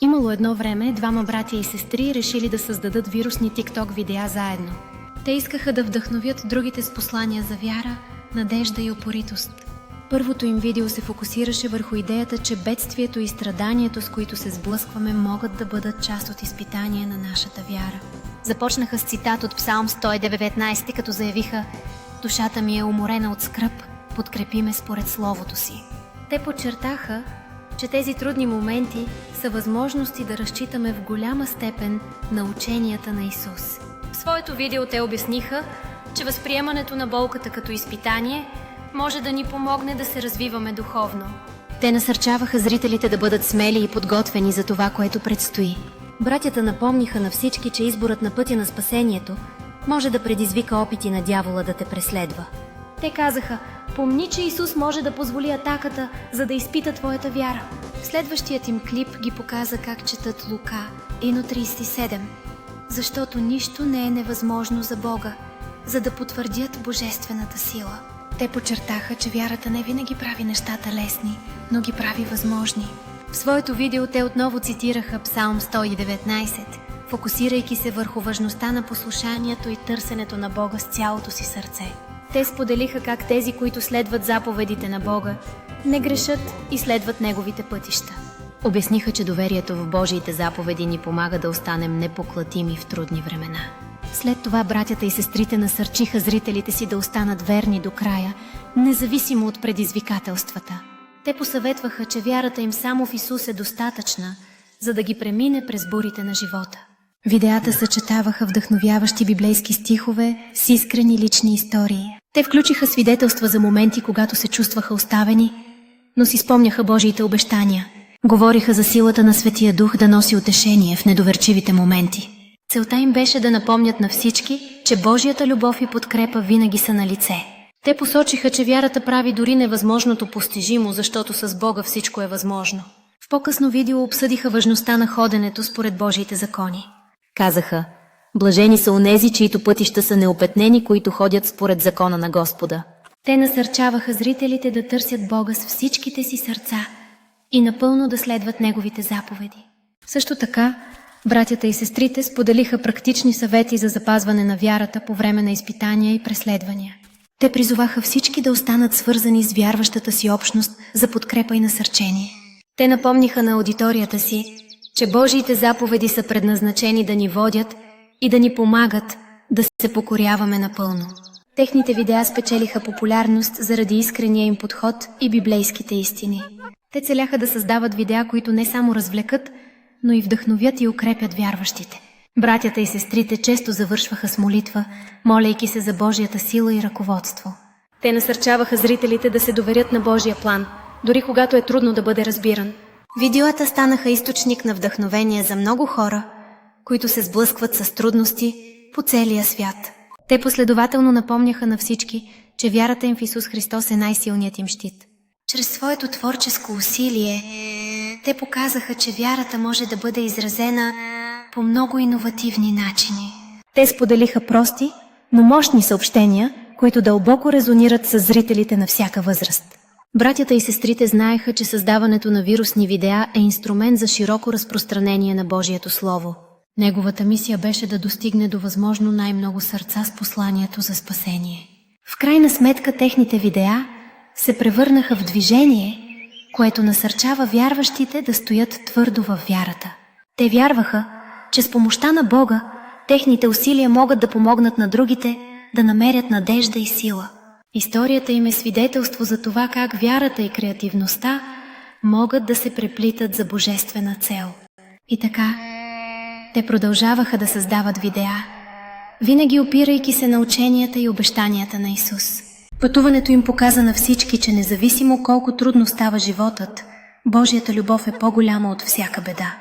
Имало едно време двама братя и сестри решили да създадат вирусни TikTok видеа заедно. Те искаха да вдъхновят другите с послания за вяра, надежда и упоритост. Първото им видео се фокусираше върху идеята, че бедствието и страданието, с които се сблъскваме, могат да бъдат част от изпитание на нашата вяра. Започнаха с цитат от Псалм 119, като заявиха: "Душата ми е уморена от скръб, подкрепи ме според словото си." Те подчертаха, че тези трудни моменти са възможности да разчитаме в голяма степен на ученията на Исус. В своето видео те обясниха, че възприемането на болката като изпитание може да ни помогне да се развиваме духовно. Те насърчаваха зрителите да бъдат смели и подготвени за това, което предстои. Братята напомниха на всички, че изборът на пътя на спасението може да предизвика опити на дявола да те преследва. Те казаха: "Помни, че Исус може да позволи атаката, за да изпита твоята вяра." Следващият им клип ги показа как четат Лука 1:37. "Защото нищо не е невъзможно за Бога, за да потвърдят божествената сила." Те подчертаха, че вярата не винаги прави нещата лесни, но ги прави възможни. В своето видео те отново цитираха Псалм 119, фокусирайки се върху важността на послушанието и търсенето на Бога с цялото си сърце. Те споделиха как тези, които следват заповедите на Бога, не грешат и следват Неговите пътища. Обясниха, че доверието в Божиите заповеди ни помага да останем непоклатими в трудни времена. След това братята и сестрите насърчиха зрителите си да останат верни до края, независимо от предизвикателствата. Те посъветваха, че вярата им само в Исус е достатъчна, за да ги премине през бурите на живота. Видеята съчетаваха вдъхновяващи библейски стихове с искрени лични истории. Те включиха свидетелства за моменти, когато се чувстваха оставени, но си спомняха Божиите обещания. Говориха за силата на Светия Дух да носи утешение в недоверчивите моменти. Целта им беше да напомнят на всички, че Божията любов и подкрепа винаги са на лице. Те посочиха, че вярата прави дори невъзможното постижимо, защото с Бога всичко е възможно. В по-късно видео обсъдиха важността на ходенето според Божиите закони. Казаха: "Блажени са онези, чието пътища са неопетнени, които ходят според закона на Господа." Те насърчаваха зрителите да търсят Бога с всичките си сърца и напълно да следват Неговите заповеди. Също така, братята и сестрите споделиха практични съвети за запазване на вярата по време на изпитания и преследвания. Те призоваха всички да останат свързани с вярващата си общност за подкрепа и насърчение. Те напомниха на аудиторията си, че Божиите заповеди са предназначени да ни водят и да ни помагат да се покоряваме напълно. Техните видеа спечелиха популярност заради искрения им подход и библейските истини. Те целяха да създават видеа, които не само развлекат, но и вдъхновят и укрепят вярващите. Братята и сестрите често завършваха с молитва, молейки се за Божията сила и ръководство. Те насърчаваха зрителите да се доверят на Божия план, дори когато е трудно да бъде разбиран. Видеота станаха източник на вдъхновение за много хора, които се сблъскват с трудности по целия свят. Те последователно напомняха на всички, че вярата им в Исус Христос е най-силният им щит. Чрез своето творческо усилие, те показаха, че вярата може да бъде изразена по много иновативни начини. Те споделиха прости, но мощни съобщения, които дълбоко резонират с зрителите на всяка възраст. Братята и сестрите знаеха, че създаването на вирусни видеа е инструмент за широко разпространение на Божието Слово. Неговата мисия беше да достигне до възможно най-много сърца с посланието за спасение. В крайна сметка техните видеа се превърнаха в движение, което насърчава вярващите да стоят твърдо във вярата. Те вярваха, че с помощта на Бога техните усилия могат да помогнат на другите да намерят надежда и сила. Историята им е свидетелство за това как вярата и креативността могат да се преплитат за божествена цел. И така, те продължаваха да създават видеа, винаги опирайки се на ученията и обещанията на Исус. Пътуването им показа на всички, че независимо колко трудно става животът, Божията любов е по-голяма от всяка беда.